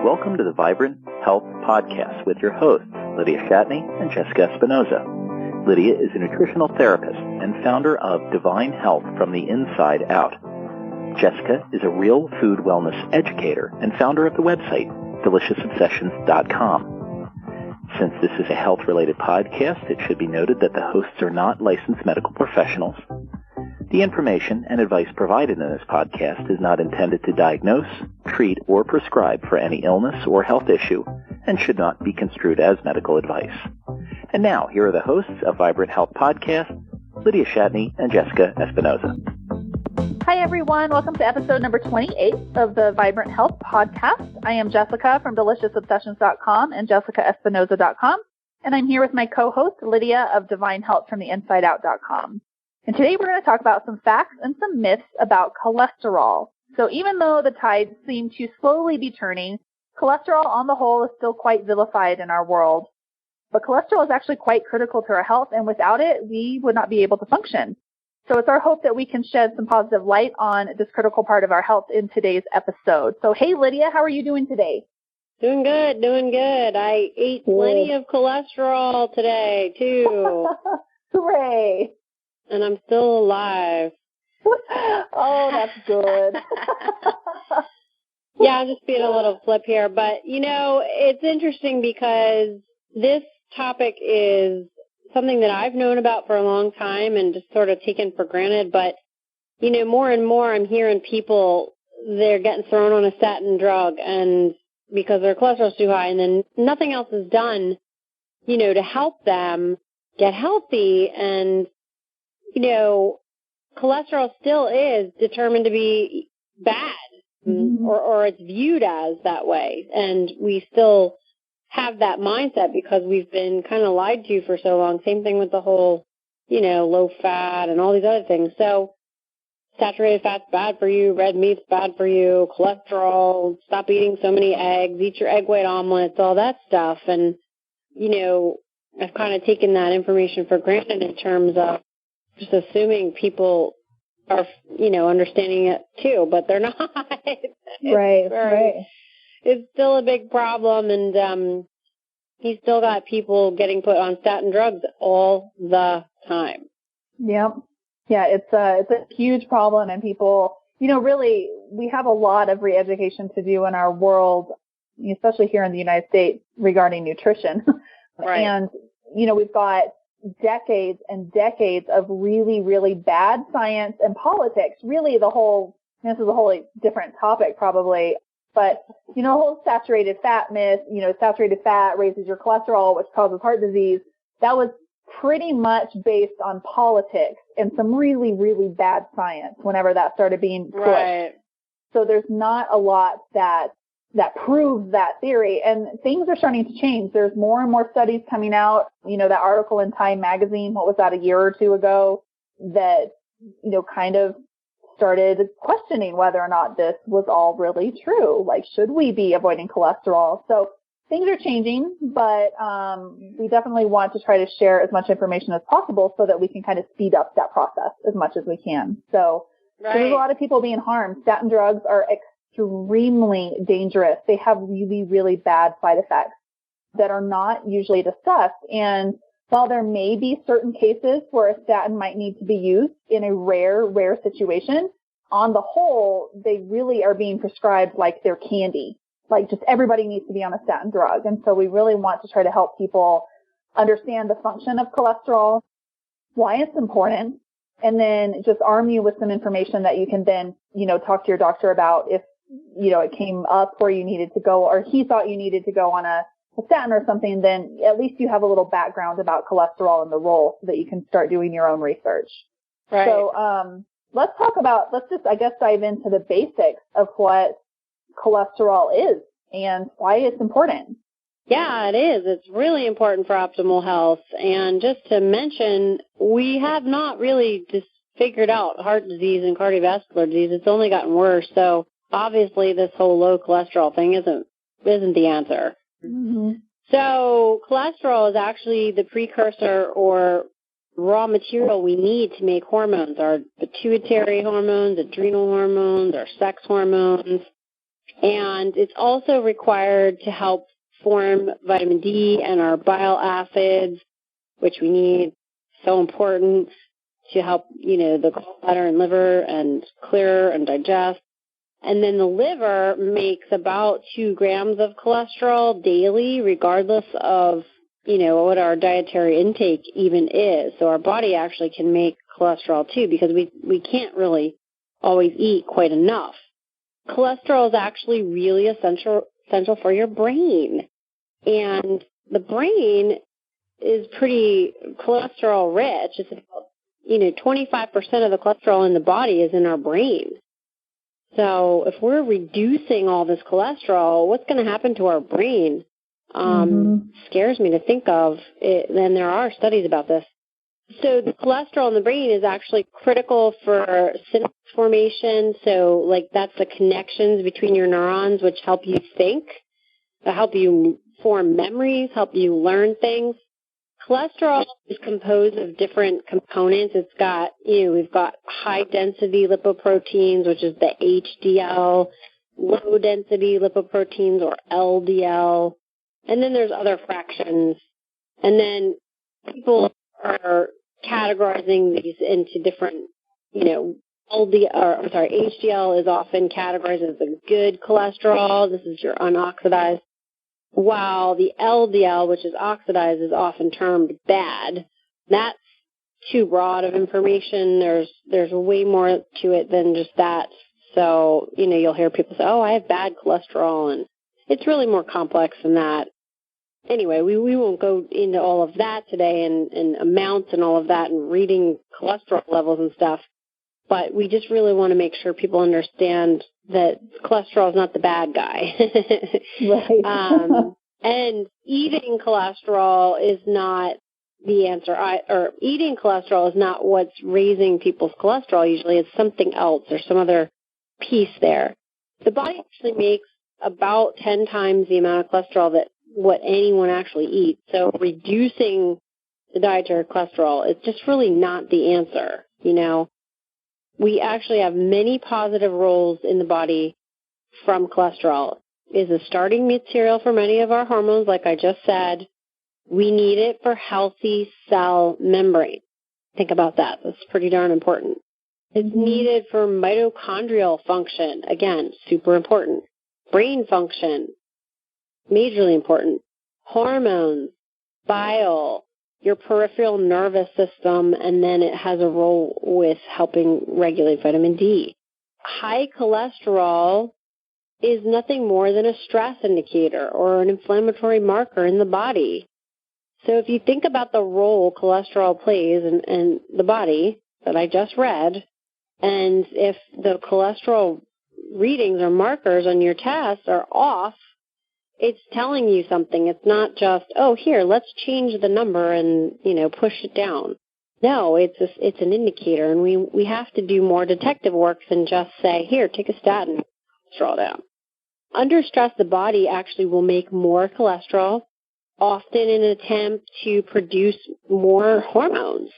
Welcome to the Vibrant Health Podcast with your hosts, Lydia and Jessica Espinoza. Lydia is a nutritional therapist and founder of Divine Health from the Inside Out. Jessica is a real food wellness educator and founder of the website, DeliciousObsessions.com. Since this is a health-related podcast, it should be noted that the hosts are not licensed medical professionals. The information and advice provided in this podcast is not intended to diagnose, treat, or prescribe for any illness or health issue and should not be construed as medical advice. And now, here are the hosts of Vibrant Health Podcast, Lydia Shatney and Jessica Espinoza. Hi, everyone. Welcome to episode number 28 of the Vibrant Health Podcast. I am Jessica from DeliciousObsessions.com and JessicaEspinoza.com, and I'm here with my co-host, Lydia of Divine Health from the InsideOut.com. And today we're going to talk about some facts and some myths about cholesterol. So even though the tides seem to slowly be turning, cholesterol on the whole is still quite vilified in our world. But cholesterol is actually quite critical to our health, and without it, we would not be able to function. So it's our hope that we can shed some positive light on this critical part of our health in today's episode. So hey, Lydia, how are you doing today? Doing good, doing good. I ate plenty of cholesterol today, too. Hooray! And I'm still alive. Oh, that's good. Yeah, I'm just being a little flip here. But, you know, it's interesting because this topic is something that I've known about for a long time and just sort of taken for granted. But, you know, more and more I'm hearing people, they're getting thrown on a statin drug and because their cholesterol's too high, and then nothing else is done, you know, to help them get healthy. And you know, cholesterol still is determined to be bad, or it's viewed as that way. And we still have that mindset because we've been kind of lied to for so long. Same thing with the whole, you know, low fat and all these other things. So saturated fat's bad for you, red meat's bad for you, cholesterol, stop eating so many eggs, eat your egg white omelets, all that stuff. And, you know, I've kind of taken that information for granted in terms of just assuming people are, you know, understanding it too, but they're not. Right. It's still a big problem, and you still got people getting put on statin drugs all the time. Yep. Yeah, it's a huge problem, and people, you know, really, we have a lot of re-education to do in our world, especially here in the United States, regarding nutrition. Right. And, you know, we've got decades and decades of really, really bad science and politics. Really, this is a whole different topic probably, but, you know, the whole saturated fat myth, you know, saturated fat raises your cholesterol, which causes heart disease. That was pretty much based on politics and some really, really bad science whenever that started being pushed. Right. So there's not a lot that proves that theory, and things are starting to change. There's more and more studies coming out. You know, that article in Time magazine, what was that, a year or two ago, that, you know, kind of started questioning whether or not this was all really true. Like, should we be avoiding cholesterol? So things are changing, but we definitely want to try to share as much information as possible so that we can kind of speed up that process as much as we can. So there's a lot of people being harmed. Statin drugs are extremely dangerous. They have really, really bad side effects that are not usually discussed. And while there may be certain cases where a statin might need to be used in a rare situation, on the whole, they really are being prescribed like they're candy. Like just everybody needs to be on a statin drug. And so we really want to try to help people understand the function of cholesterol, why it's important, and then just arm you with some information that you can then, you know, talk to your doctor about if, you know, it came up where you needed to go or he thought you needed to go on a statin or something, then at least you have a little background about cholesterol and the role so that you can start doing your own research. Right. So let's just, I guess, dive into the basics of what cholesterol is and why it's important. Yeah, it is. It's really important for optimal health. And just to mention, we have not really just figured out heart disease and cardiovascular disease. It's only gotten worse. So obviously this whole low cholesterol thing isn't the answer. Mm-hmm. So cholesterol is actually the precursor or raw material we need to make hormones, our pituitary hormones, adrenal hormones, our sex hormones. And it's also required to help form vitamin D and our bile acids, which we need, so important to help, the gallbladder and liver and clear and digest. And then the liver makes about 2 grams of cholesterol daily, regardless of, what our dietary intake even is. So our body actually can make cholesterol too, because we can't really always eat quite enough. Cholesterol is actually really essential for your brain. And the brain is pretty cholesterol rich. It's about, 25% of the cholesterol in the body is in our brain. So if we're reducing all this cholesterol, what's going to happen to our brain? Scares me to think of it. And there are studies about this. So the cholesterol in the brain is actually critical for synapse formation. So that's the connections between your neurons, which help you think, help you form memories, help you learn things. Cholesterol is composed of different components. It's got, we've got high density lipoproteins, which is the HDL, low density lipoproteins or LDL, and then there's other fractions. And then people are categorizing these into different, HDL is often categorized as the good cholesterol. This is your unoxidized. While the LDL, which is oxidized, is often termed bad. That's too broad of information. There's way more to it than just that. So, you'll hear people say, oh, I have bad cholesterol, and it's really more complex than that. Anyway, we won't go into all of that today and amounts and all of that and reading cholesterol levels and stuff. But we just really want to make sure people understand that cholesterol is not the bad guy. Right. And eating cholesterol is not the answer. Eating cholesterol is not what's raising people's cholesterol usually. It's something else or some other piece there. The body actually makes about 10 times the amount of cholesterol that what anyone actually eats. So reducing the dietary cholesterol is just really not the answer, We actually have many positive roles in the body from cholesterol. It is a starting material for many of our hormones, like I just said. We need it for healthy cell membrane. Think about that. That's pretty darn important. It's needed for mitochondrial function. Again, super important. Brain function, majorly important. Hormones, bile, your peripheral nervous system, and then it has a role with helping regulate vitamin D. High cholesterol is nothing more than a stress indicator or an inflammatory marker in the body. So if you think about the role cholesterol plays in the body that I just read, and if the cholesterol readings or markers on your tests are off, it's telling you something. It's not just, oh, here, let's change the number and, push it down. No, it's an indicator, and we have to do more detective work than just say, here, take a statin, cholesterol down. Under stress, the body actually will make more cholesterol, often in an attempt to produce more hormones.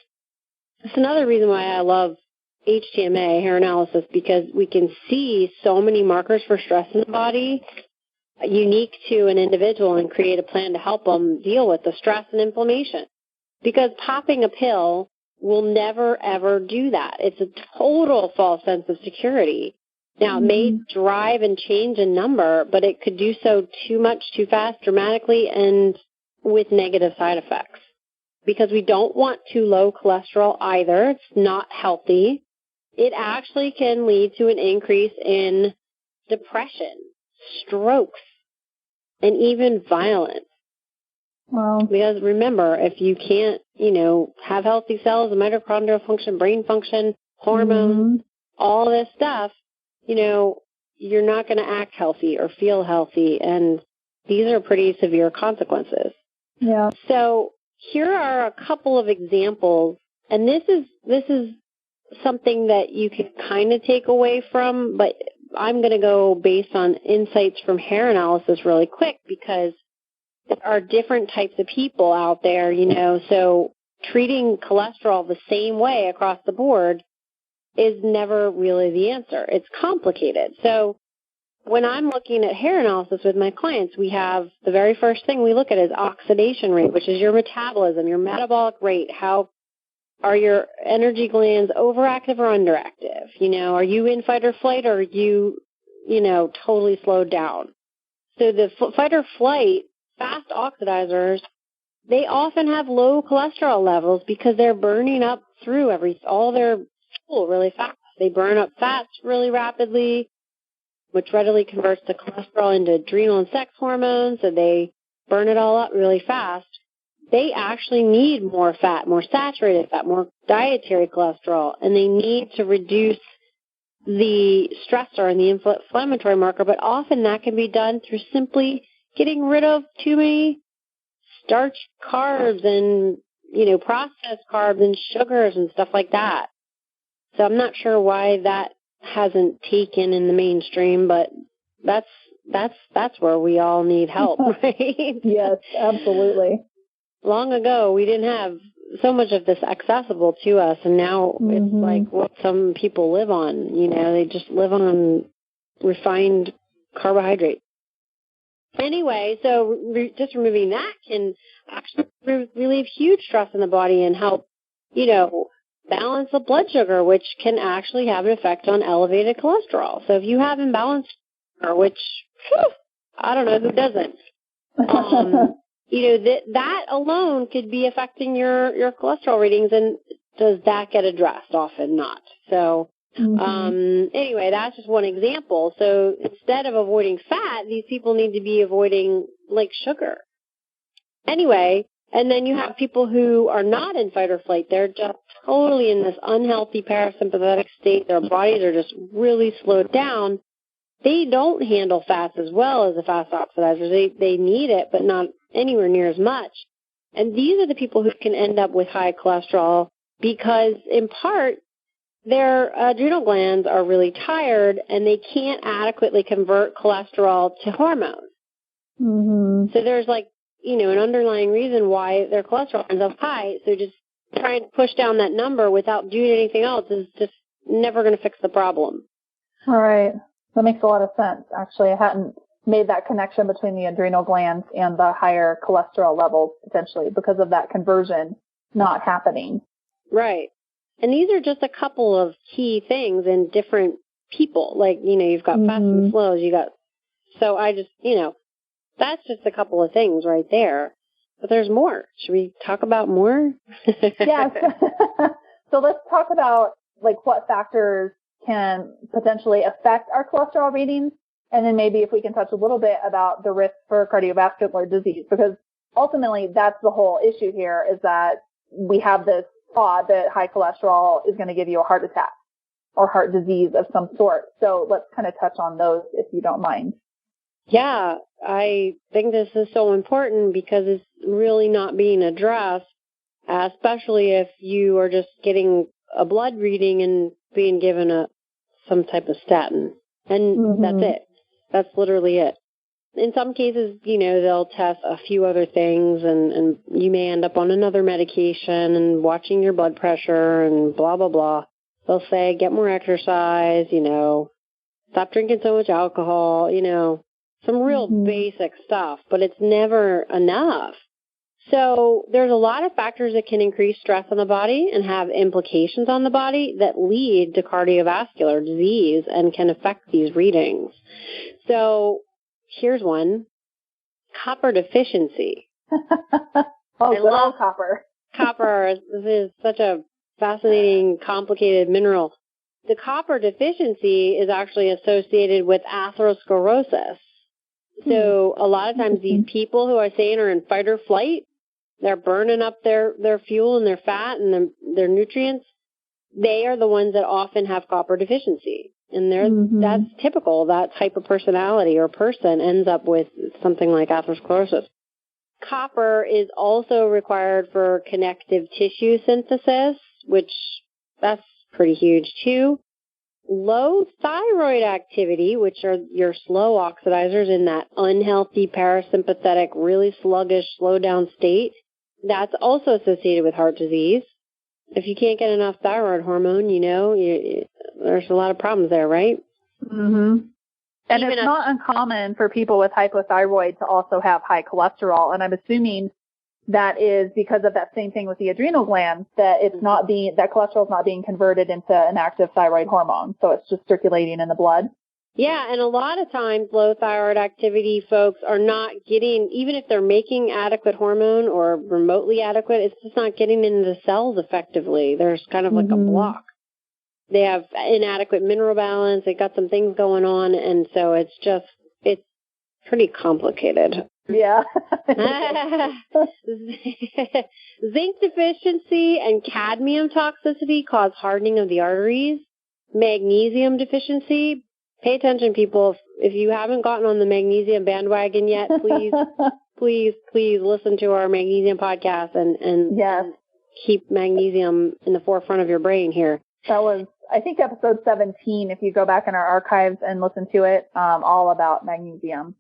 That's another reason why I love HTMA, hair analysis, because we can see so many markers for stress in the body unique to an individual and create a plan to help them deal with the stress and inflammation. Because popping a pill will never, ever do that. It's a total false sense of security. Now, it may drive and change a number, but it could do so too much, too fast, dramatically, and with negative side effects. Because we don't want too low cholesterol either. It's not healthy. It actually can lead to an increase in depression, strokes, and even violence. Wow. Because remember, if you can't, have healthy cells, mitochondrial function, brain function, hormones, all this stuff, you're not going to act healthy or feel healthy. And these are pretty severe consequences. Yeah. So here are a couple of examples. And this is something that you can kind of take away from, but I'm going to go based on insights from hair analysis really quick, because there are different types of people out there, so treating cholesterol the same way across the board is never really the answer. It's complicated. So when I'm looking at hair analysis with my clients, we have the very first thing we look at is oxidation rate, which is your metabolism, your metabolic rate. How are your energy glands overactive or underactive? Are you in fight or flight, or are you, totally slowed down? So the fight or flight, fast oxidizers, they often have low cholesterol levels because they're burning up through all their fuel really fast. They burn up fats really rapidly, which readily converts the cholesterol into adrenal and sex hormones, so they burn it all up really fast. They actually need more fat, more saturated fat, more dietary cholesterol, and they need to reduce the stressor and the inflammatory marker, but often that can be done through simply getting rid of too many starch carbs and, processed carbs and sugars and stuff like that. So I'm not sure why that hasn't taken in the mainstream, but that's where we all need help, right? Yes, absolutely. Long ago, we didn't have so much of this accessible to us, and now it's like what some people live on. They just live on refined carbohydrates. Anyway, so just removing that can actually relieve huge stress in the body and help, balance the blood sugar, which can actually have an effect on elevated cholesterol. So if you have imbalanced sugar, which, I don't know who doesn't, that alone could be affecting your cholesterol readings. And does that get addressed? Often not. So anyway, that's just one example. So instead of avoiding fat, these people need to be avoiding like sugar. Anyway, and then you have people who are not in fight or flight. They're just totally in this unhealthy parasympathetic state. Their bodies are just really slowed down. They don't handle fats as well as the fast oxidizers. They need it, but not anywhere near as much. And these are the people who can end up with high cholesterol because, in part, their adrenal glands are really tired and they can't adequately convert cholesterol to hormones. So there's an underlying reason why their cholesterol ends up high. So just trying to push down that number without doing anything else is just never going to fix the problem. All right. That makes a lot of sense. Actually, I hadn't made that connection between the adrenal glands and the higher cholesterol levels potentially because of that conversion not happening. Right. And these are just a couple of key things in different people. You've got fast and slows. So I just, that's just a couple of things right there. But there's more. Should we talk about more? Yes. So let's talk about what factors can potentially affect our cholesterol readings. And then maybe if we can touch a little bit about the risk for cardiovascular disease, because ultimately that's the whole issue here is that we have this thought that high cholesterol is going to give you a heart attack or heart disease of some sort. So let's kind of touch on those if you don't mind. Yeah, I think this is so important because it's really not being addressed, especially if you are just getting a blood reading and being given some type of statin. And that's it. That's literally it. In some cases, they'll test a few other things and you may end up on another medication and watching your blood pressure and blah, blah, blah. They'll say, get more exercise, stop drinking so much alcohol, some real basic stuff, but it's never enough. So there's a lot of factors that can increase stress on the body and have implications on the body that lead to cardiovascular disease and can affect these readings. So here's one. Copper deficiency. I love copper. Copper is such a fascinating, complicated mineral. The copper deficiency is actually associated with atherosclerosis. So a lot of times these people who I saying are in fight or flight, they're burning up their fuel and their fat and their nutrients. They are the ones that often have copper deficiency. And that's typical. That type of personality or person ends up with something like atherosclerosis. Copper is also required for connective tissue synthesis, which that's pretty huge too. Low thyroid activity, which are your slow oxidizers in that unhealthy parasympathetic, really sluggish, slow down state, that's also associated with heart disease. If you can't get enough thyroid hormone, there's a lot of problems there, right? And it's not uncommon for people with hypothyroid to also have high cholesterol. And I'm assuming that is because of that same thing with the adrenal glands, that it's not being, that cholesterol is not being converted into an active thyroid hormone. So it's just circulating in the blood. Yeah, and a lot of times low thyroid activity folks are not getting, even if they're making adequate hormone or remotely adequate, it's just not getting into the cells effectively. There's kind of like a block. They have inadequate mineral balance. They got some things going on, and so it's pretty complicated. Yeah. Zinc deficiency and cadmium toxicity cause hardening of the arteries. Magnesium deficiency. Pay attention, people. If you haven't gotten on the magnesium bandwagon yet, please listen to our magnesium podcast and keep magnesium in the forefront of your brain here. That was, I think, episode 17, if you go back in our archives and listen to it, all about magnesium.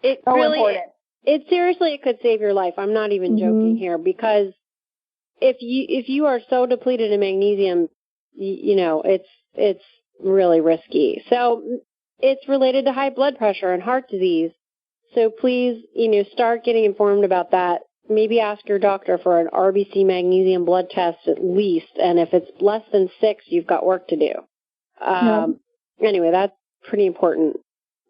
It's so really important. It could save your life. I'm not even joking here, because if you are so depleted in magnesium, it's really risky. So it's related to high blood pressure and heart disease. So please, start getting informed about that. Maybe ask your doctor for an RBC magnesium blood test at least. And if it's less than 6, you've got work to do. Anyway, that's pretty important.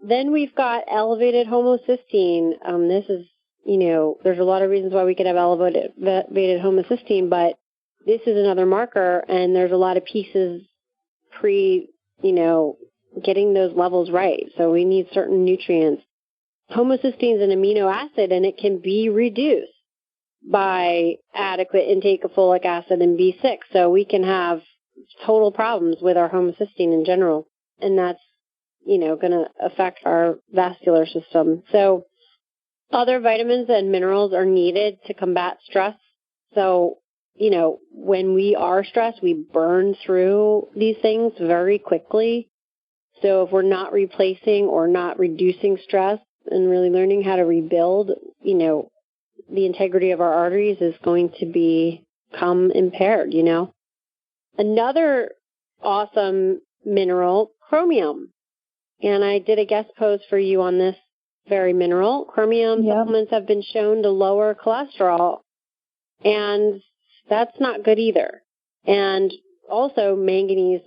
Then we've got elevated homocysteine. This is, there's a lot of reasons why we could have elevated homocysteine, but this is another marker, and there's a lot of pieces getting those levels right. So we need certain nutrients. Homocysteine is an amino acid, and it can be reduced by adequate intake of folic acid and B6. So we can have total problems with our homocysteine in general, and that's going to affect our vascular system. So other vitamins and minerals are needed to combat stress. So, when we are stressed, we burn through these things very quickly. So if we're not replacing or not reducing stress and really learning how to rebuild, the integrity of our arteries is going to become impaired, Another awesome mineral, chromium. And I did a guest post for you on this very mineral. Chromium supplements have been shown to lower cholesterol, and that's not good either. And also manganese,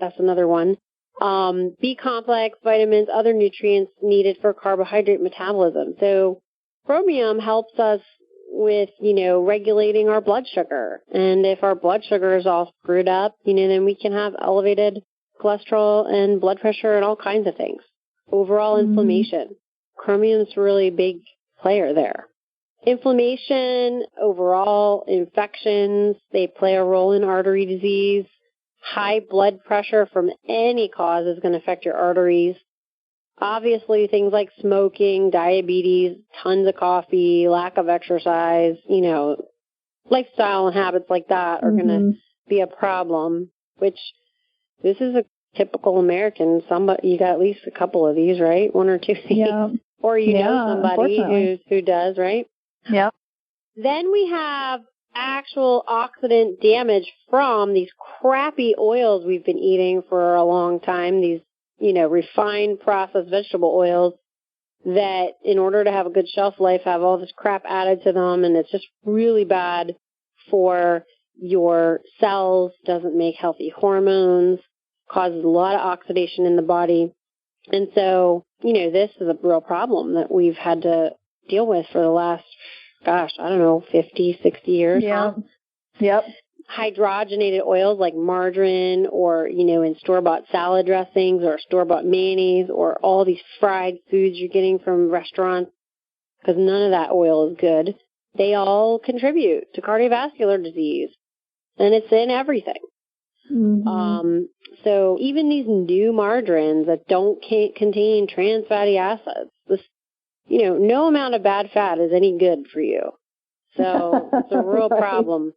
that's another one. B-complex, vitamins, other nutrients needed for carbohydrate metabolism. So chromium helps us with, regulating our blood sugar. And if our blood sugar is all screwed up, then we can have elevated cholesterol and blood pressure and all kinds of things. Overall inflammation. Chromium's really a big player there. Inflammation, overall infections, they play a role in artery disease. High blood pressure from any cause is going to affect your arteries. Obviously, things like smoking, diabetes, tons of coffee, lack of exercise, lifestyle and habits like that are going to be a problem, which this is a typical American. You got at least a couple of these, right? One or two things. Yeah. Or know somebody who does, right? Yeah. Then we have actual oxidant damage from these crappy oils we've been eating for a long time, these, refined processed vegetable oils that in order to have a good shelf life have all this crap added to them, and it's just really bad for your cells, doesn't make healthy hormones, causes a lot of oxidation in the body. And so, this is a real problem that we've had to deal with for the last, 50, 60 years. Yeah. Yep. Hydrogenated oils like margarine or, in store-bought salad dressings or store-bought mayonnaise or all these fried foods you're getting from restaurants, because none of that oil is good. They all contribute to cardiovascular disease, and it's in everything. So even these new margarines that don't contain trans fatty acids, no amount of bad fat is any good for you. So it's a real problem.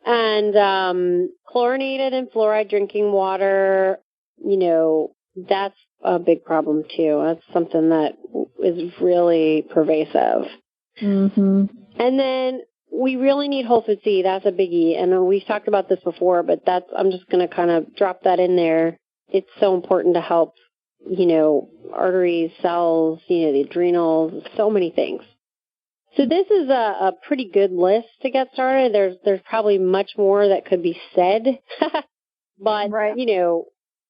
And chlorinated and fluoride drinking water, that's a big problem too. That's something that is really pervasive. And then we really need whole food C. That's a biggie. And we've talked about this before, but I'm just going to kind of drop that in there. It's so important to help arteries, cells, the adrenals, so many things. So this is a pretty good list to get started. There's probably much more that could be said, but, right.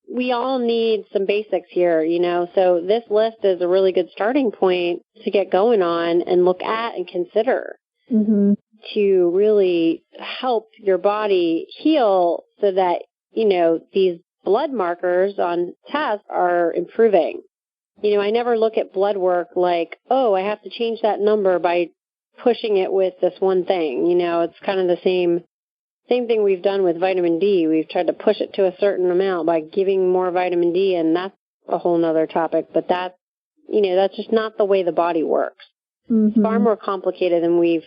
We all need some basics here, so this list is a really good starting point to get going on and look at and consider to really help your body heal so that, these blood markers on tests are improving. I never look at blood work like, oh, I have to change that number by pushing it with this one thing. It's kind of the same thing we've done with vitamin D. We've tried to push it to a certain amount by giving more vitamin D, and that's a whole nother topic. But that's just not the way the body works. It's far more complicated than we've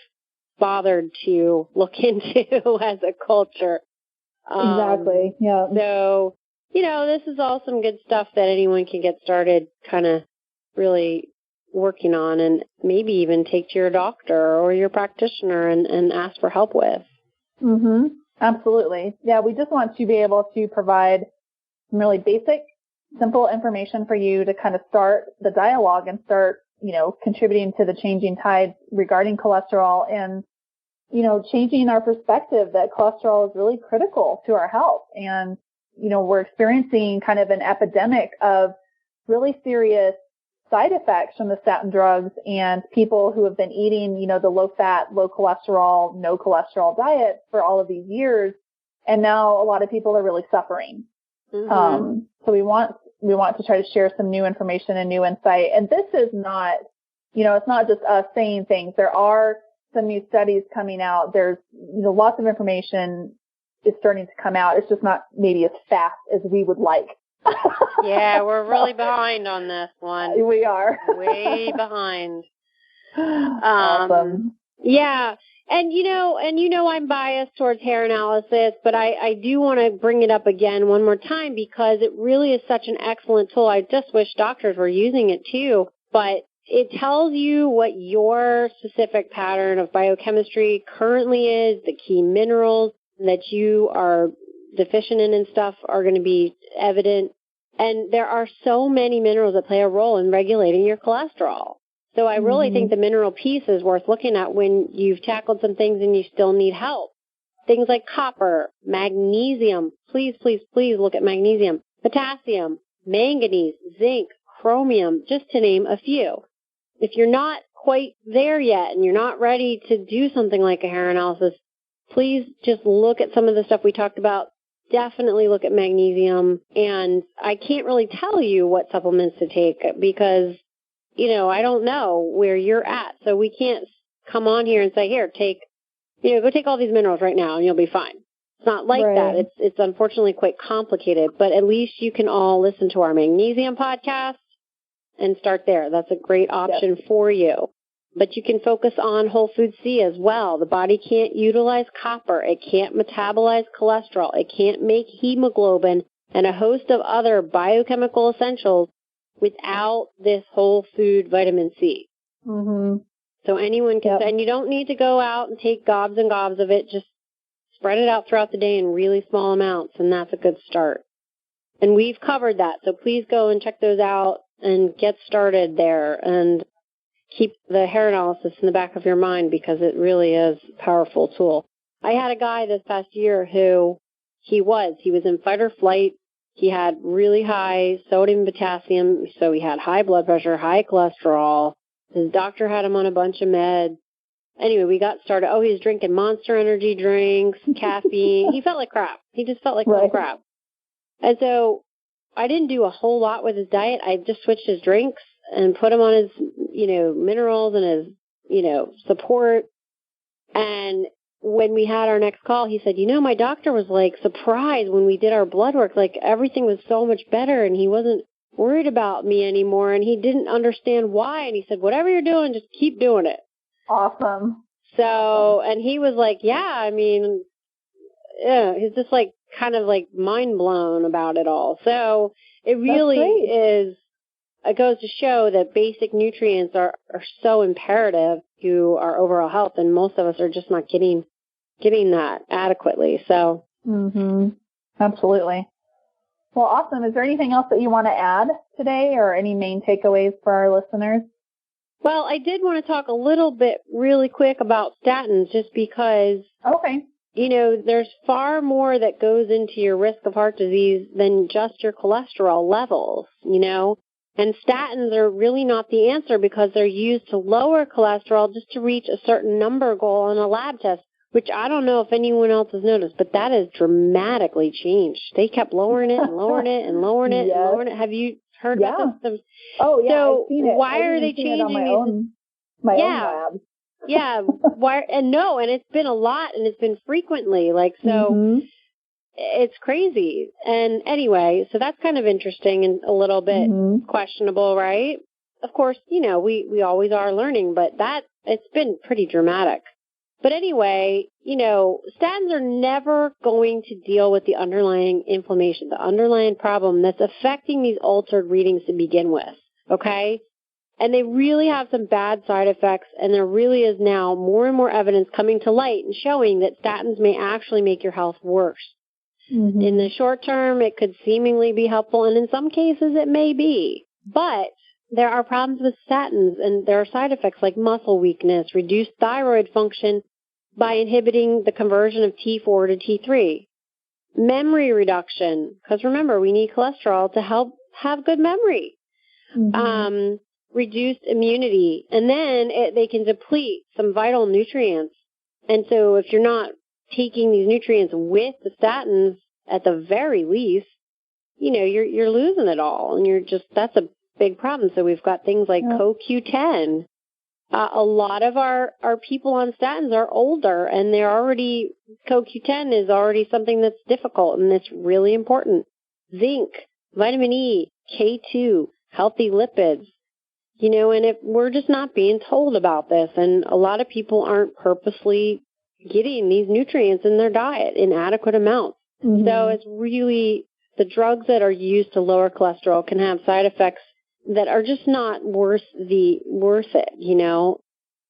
bothered to look into as a culture. Exactly, yeah. So, this is all some good stuff that anyone can get started kind of really working on and maybe even take to your doctor or your practitioner and ask for help with. Absolutely. Yeah, we just want to be able to provide some really basic, simple information for you to kind of start the dialogue and start, contributing to the changing tide regarding cholesterol and, changing our perspective that cholesterol is really critical to our health. And, we're experiencing kind of an epidemic of really serious side effects from the statin drugs, and people who have been eating, the low fat, low cholesterol, no cholesterol diet for all of these years. And now a lot of people are really suffering. So we want to try to share some new information and new insight. And this is not, it's not just us saying things. There are some new studies coming out. There's, lots of information is starting to come out. It's just not maybe as fast as we would like. Yeah, we're really behind on this one. We are. Way behind. Awesome. Yeah. And I'm biased towards hair analysis, but I do want to bring it up again one more time because it really is such an excellent tool. I just wish doctors were using it too, but it tells you what your specific pattern of biochemistry currently is, the key minerals that you are deficient in and stuff are going to be evident. And there are so many minerals that play a role in regulating your cholesterol. So I really think the mineral piece is worth looking at when you've tackled some things and you still need help. Things like copper, magnesium. Please, please, please look at magnesium. Potassium, manganese, zinc, chromium, just to name a few. If you're not quite there yet and you're not ready to do something like a hair analysis, please just look at some of the stuff we talked about. Definitely look at magnesium. And I can't really tell you what supplements to take because, I don't know where you're at. So we can't come on here and say, here, go take all these minerals right now and you'll be fine. It's not like that. It's unfortunately quite complicated, but at least you can all listen to our magnesium podcast and start there. That's a great option for you. But you can focus on whole food C as well. The body can't utilize copper. It can't metabolize cholesterol. It can't make hemoglobin and a host of other biochemical essentials without this whole food vitamin C. So anyone can, and you don't need to go out and take gobs and gobs of it. Just spread it out throughout the day in really small amounts, and that's a good start. And we've covered that, so please go and check those out and get started there. And keep the hair analysis in the back of your mind because it really is a powerful tool. I had a guy this past year who he was in fight or flight. He had really high sodium and potassium, so he had high blood pressure, high cholesterol. His doctor had him on a bunch of meds. Anyway, we got started. Oh, he was drinking Monster Energy drinks, caffeine. He felt like crap. He just felt like little crap. And so I didn't do a whole lot with his diet. I just switched his drinks and put him on his, minerals and his, support. And when we had our next call, he said, my doctor was surprised when we did our blood work, everything was so much better and he wasn't worried about me anymore and he didn't understand why. And he said, whatever you're doing, just keep doing it. Awesome. So, and he was like, he's just kind of mind blown about it all. So it really is. It goes to show that basic nutrients are so imperative to our overall health, and most of us are just not getting that adequately. So, absolutely. Well, awesome. Is there anything else that you want to add today, or any main takeaways for our listeners? Well, I did want to talk a little bit really quick about statins, just because, Okay. There's far more that goes into your risk of heart disease than just your cholesterol levels, And statins are really not the answer, because they're used to lower cholesterol just to reach a certain number goal on a lab test, which I don't know if anyone else has noticed, but that has dramatically changed. They kept lowering it and lowering it and lowering it and lowering it. Have you heard about this? Oh, yeah. So I've seen it. why are they changing my own lab? Yeah. Why? And it's been a lot, and it's been frequently. It's crazy. And anyway, so that's kind of interesting and a little bit questionable, right? Of course, we always are learning, but it's been pretty dramatic. But anyway, statins are never going to deal with the underlying inflammation, the underlying problem that's affecting these altered readings to begin with, okay? And they really have some bad side effects, and there really is now more and more evidence coming to light and showing that statins may actually make your health worse. Mm-hmm. In the short term, it could seemingly be helpful, and in some cases it may be. But there are problems with statins, and there are side effects like muscle weakness, reduced thyroid function by inhibiting the conversion of T4 to T3, memory reduction, because remember, we need cholesterol to help have good memory, reduced immunity, and then they can deplete some vital nutrients. And so if you're not taking these nutrients with the statins, at the very least, you're losing it all, and that's a big problem. So we've got things like CoQ10. A lot of our people on statins are older, and CoQ10 is already something that's difficult, and it's really important. Zinc, vitamin E, K2, healthy lipids, and if we're just not being told about this, and a lot of people aren't purposely getting these nutrients in their diet in adequate amounts. Mm-hmm. So it's really, the drugs that are used to lower cholesterol can have side effects that are just not worth it,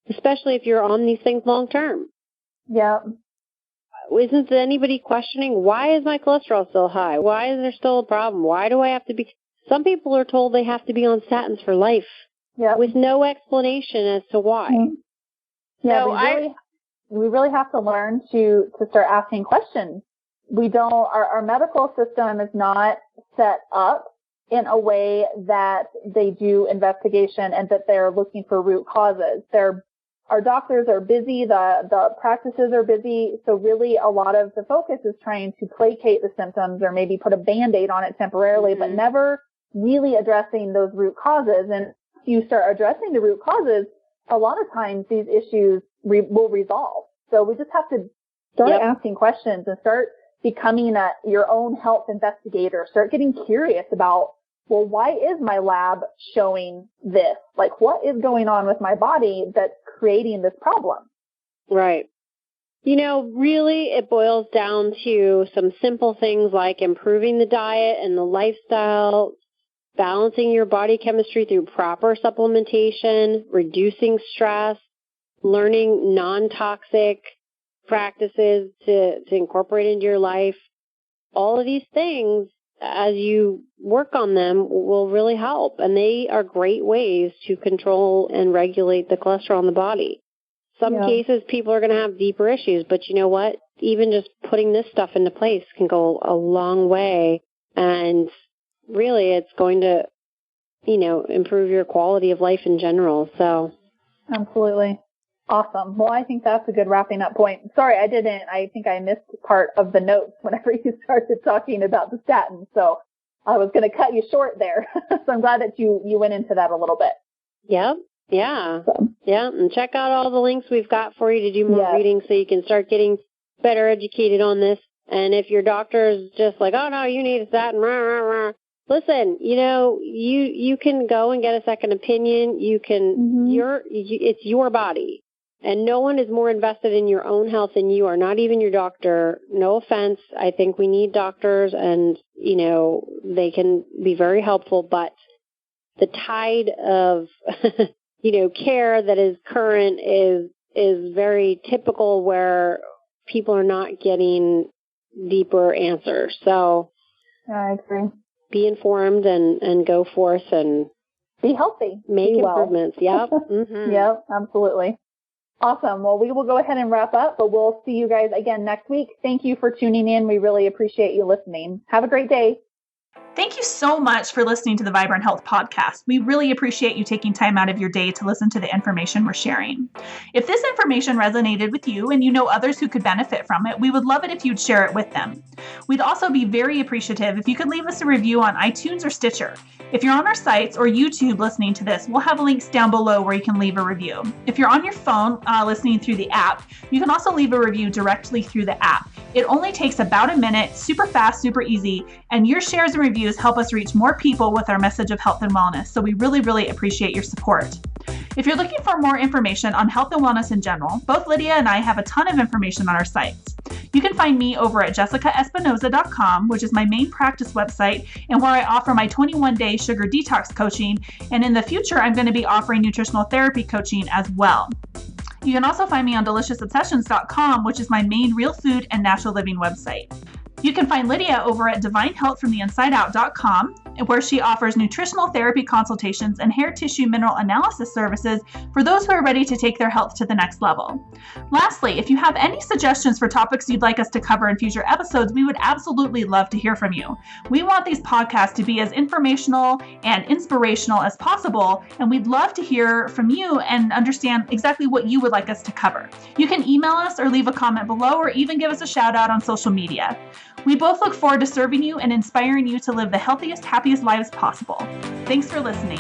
especially if you're on these things long term. Yeah. Isn't anybody questioning, why is my cholesterol still high? Why is there still a problem? Why do I have to be? Some people are told they have to be on statins for life with no explanation as to why. Mm-hmm. Yeah, so we really have to learn to start asking questions. Our medical system is not set up in a way that they do investigation and that they're looking for root causes. Our doctors are busy, the practices are busy, so really a lot of the focus is trying to placate the symptoms or maybe put a Band-Aid on it temporarily, but never really addressing those root causes. And if you start addressing the root causes, a lot of times these issues will resolve. So we just have to start asking questions and start becoming your own health investigator. Start getting curious about, well, why is my lab showing this? Like, what is going on with my body that's creating this problem? Right. Really it boils down to some simple things like improving the diet and the lifestyle, balancing your body chemistry through proper supplementation, reducing stress, learning non-toxic practices to incorporate into your life. All of these things, as you work on them, will really help. And they are great ways to control and regulate the cholesterol in the body. Some cases, people are going to have deeper issues, but you know what? Even just putting this stuff into place can go a long way. And really, it's going to, improve your quality of life in general. So, absolutely. Awesome. Well, I think that's a good wrapping up point. Sorry, I think I missed part of the notes whenever you started talking about the statins. So I was going to cut you short there. So I'm glad that you went into that a little bit. Yep. Yeah. Yeah. And check out all the links we've got for you to do more reading so you can start getting better educated on this. And if your doctor is just like, oh no, you need a statin, rah, rah, rah. Listen, you can go and get a second opinion. You can, it's your body. And no one is more invested in your own health than you are, not even your doctor. No offense. I think we need doctors and, they can be very helpful, but the tide of, care that is current is very typical where people are not getting deeper answers. So I agree. be informed and go forth and be healthy. Make be improvements. Well. Yep. Mm-hmm. Yep, absolutely. Awesome. Well, we will go ahead and wrap up, but we'll see you guys again next week. Thank you for tuning in. We really appreciate you listening. Have a great day. Thank you so much for listening to the Vibrant Health Podcast. We really appreciate you taking time out of your day to listen to the information we're sharing. If this information resonated with you and you know others who could benefit from it, we would love it if you'd share it with them. We'd also be very appreciative if you could leave us a review on iTunes or Stitcher. If you're on our sites or YouTube listening to this, we'll have links down below where you can leave a review. If you're on your phone listening through the app, you can also leave a review directly through the app. It only takes about a minute, super fast, super easy, and your shares and reviews help us reach more people with our message of health and wellness. So we really, really appreciate your support. If you're looking for more information on health and wellness in general, both Lydia and I have a ton of information on our sites. You can find me over at jessicaespinoza.com, which is my main practice website and where I offer my 21-day sugar detox coaching. And in the future, I'm going to be offering nutritional therapy coaching as well. You can also find me on deliciousobsessions.com, which is my main real food and natural living website. You can find Lydia over at divinehealthfromtheinsideout.com, where she offers nutritional therapy consultations and hair tissue mineral analysis services for those who are ready to take their health to the next level. Lastly, if you have any suggestions for topics you'd like us to cover in future episodes, we would absolutely love to hear from you. We want these podcasts to be as informational and inspirational as possible, and we'd love to hear from you and understand exactly what you would like us to cover. You can email us or leave a comment below or even give us a shout out on social media. We both look forward to serving you and inspiring you to live the healthiest, happiest lives possible. Thanks for listening.